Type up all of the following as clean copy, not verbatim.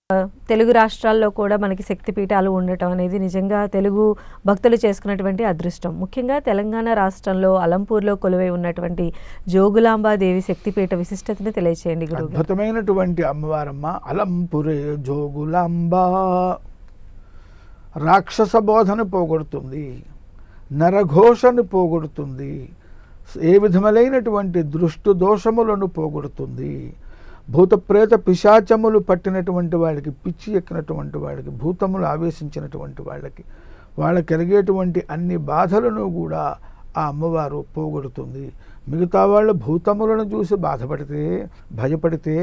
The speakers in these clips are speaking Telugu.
తెలుగు రాష్ట్రాల్లో కూడా మనకి శక్తిపీఠాలు ఉండటం అనేది నిజంగా తెలుగు భక్తులు చేసుకున్నటువంటి అదృష్టం. ముఖ్యంగా తెలంగాణ రాష్ట్రంలో అలంపూర్లో కొలువై ఉన్నటువంటి జోగులాంబాదేవి శక్తిపీఠ విశిష్టతను తెలియచేయండి గురువు. అద్భుతమైనటువంటి అమ్మవారమ్మ అలంపురే జోగులాంబ. రాక్షస బోధను పోగొడుతుంది, నరఘోషను పోగొడుతుంది, ఏ విధములైనటువంటి దృష్టి దోషములను పోగొడుతుంది. భూతప్రేత పిశాచములు పట్టినటువంటి వాళ్ళకి, పిచ్చి ఎక్కినటువంటి వాళ్ళకి, భూతములు ఆవేశించినటువంటి వాళ్ళకి కలిగేటువంటి అన్ని బాధలను కూడా ఆ అమ్మవారు పోగొడుతుంది. మిగతా వాళ్ళు భూతములను చూసి బాధపడితే, భయపడితే,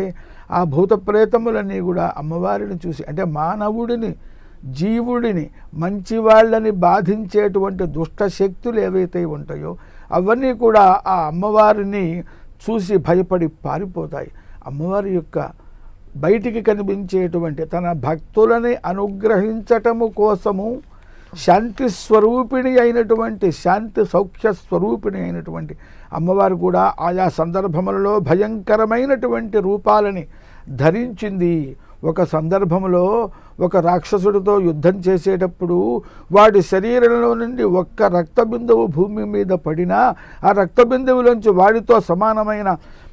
ఆ భూత ప్రేతములన్నీ కూడా అమ్మవారిని చూసి, అంటే మానవుడిని, జీవుడిని, మంచి వాళ్ళని బాధించేటువంటి దుష్ట శక్తులు ఏవైతే ఉంటాయో అవన్నీ కూడా ఆ అమ్మవారిని చూసి భయపడి పారిపోతాయి. అమ్మవారి యొక్క బయటికి కనిపించేటువంటి తన భక్తులని అనుగ్రహించటము కోసము శాంతి స్వరూపిణి అయినటువంటి, శాంతి సౌఖ్య స్వరూపిణి అయినటువంటి అమ్మవారు కూడా ఆయా సందర్భములలో భయంకరమైనటువంటి రూపాలని ధరించింది. ఒక సందర్భంలో ఒక రాక్షసుడితో యుద్ధం చేసేటప్పుడు వాడి శరీరంలో నుండి ఒక్క రక్తబిందువు భూమి మీద పడినా ఆ రక్తబిందువులోంచి వాడితో సమానమైన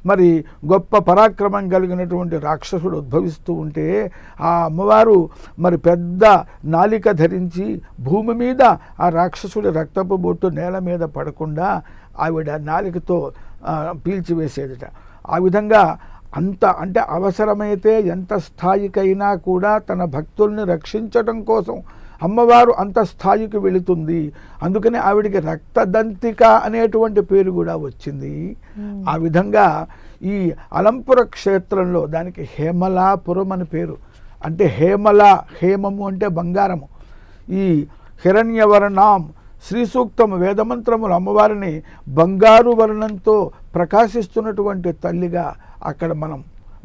మరి గొప్ప పరాక్రమం కలిగినటువంటి రాక్షసుడు ఉద్భవిస్తూ ఉంటే ఆ అమ్మవారు మరి పెద్ద నాలిక ధరించి భూమి మీద ఆ రాక్షసుడి రక్తపు బొట్టు నేల మీద పడకుండా ఆవిడ నాలికతో పీల్చివేసేదట. ఆ విధంగా అంటే అవసరమైతే ఎంత స్థాయికైనా కూడా తన భక్తుల్ని రక్షించడం కోసం అమ్మవారు అంత స్థాయికి వెళుతుంది. అందుకని ఆవిడికి రక్తదంతిక అనేటువంటి పేరు కూడా వచ్చింది. ఆ విధంగా ఈ అలంపుర క్షేత్రంలో దానికి హేమలాపురం అని పేరు. అంటే హేమము అంటే బంగారము. ఈ హిరణ్యవర్ణం శ్రీ సూక్తము వేదమంత్రములు అమ్మవారిని బంగారు వర్ణంతో ప్రకాశిస్తున్నటువంటి తల్లిగా, అక్కడ మనం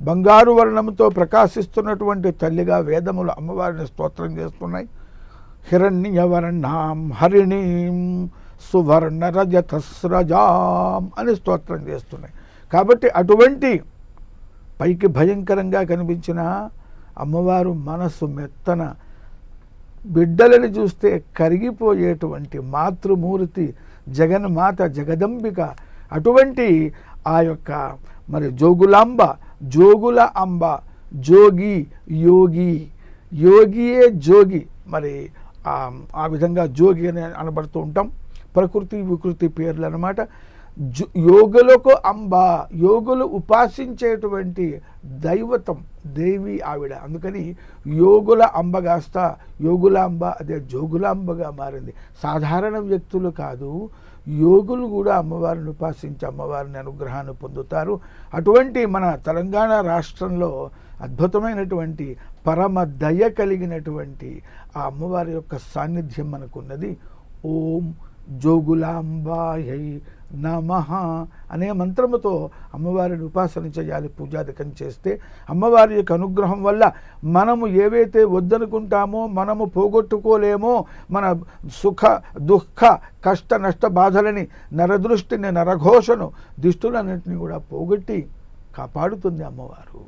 బంగారు వర్ణంతో ప్రకాశిస్తున్నటువంటి తల్లిగా వేదములు అమ్మవారిని స్తోత్రం చేస్తున్నాయి. హిరణ్యవర్ణాం హరిణీం సువర్ణ రజతస్రజాం అని స్తోత్రం చేస్తున్నాయి. కాబట్టి అటువంటి పైకి భయంకరంగా కనిపించిన అమ్మవారు మనస్సు మెత్తన, బిడ్డలని చూస్తే కరిగిపోయేటువంటి మాతృమూర్తి, జగన్మాత, జగదంబిక. అటువంటి ఆ యొక్క మరి జోగులాంబ, జోగుల అంబ, జోగి, యోగి, యోగియే జోగి. మరి ఆ విధంగా జోగి అని అనబడుతూ ఉంటాం. ప్రకృతి వికృతి పేర్లు అన్నమాట. యోగులకు అంబ, యోగులు ఉపాసించేటువంటి దైవతం, దేవి ఆవిడ. అందుకని యోగుల అంబ కాస్త యోగులాంబ, అదే జోగులాంబగా మారింది. సాధారణ వ్యక్తులు కాదు, యోగులు కూడా అమ్మవారిని ఉపాసించి అమ్మవారిని అనుగ్రహాన్ని పొందుతారు. అటువంటి మన తెలంగాణ రాష్ట్రంలో అద్భుతమైనటువంటి పరమ దయ కలిగినటువంటి ఆ అమ్మవారి యొక్క సాన్నిధ్యం మనకున్నది. ఓం జోగులాంబాయై నమః అనే మంత్రముతో అమ్మవారిని ఉపాసన చేయాలి. పూజాధికం చేస్తే అమ్మవారి యొక్క అనుగ్రహం వల్ల మనము ఏవైతే వద్దనుకుంటామో, మనము పోగొట్టుకోలేమో, మన సుఖ దుఃఖ కష్ట నష్ట బాధలని, నరదృష్టిని, నరఘోషను, దిష్టులన్నింటినీ కూడా పోగొట్టి కాపాడుతుంది అమ్మవారు.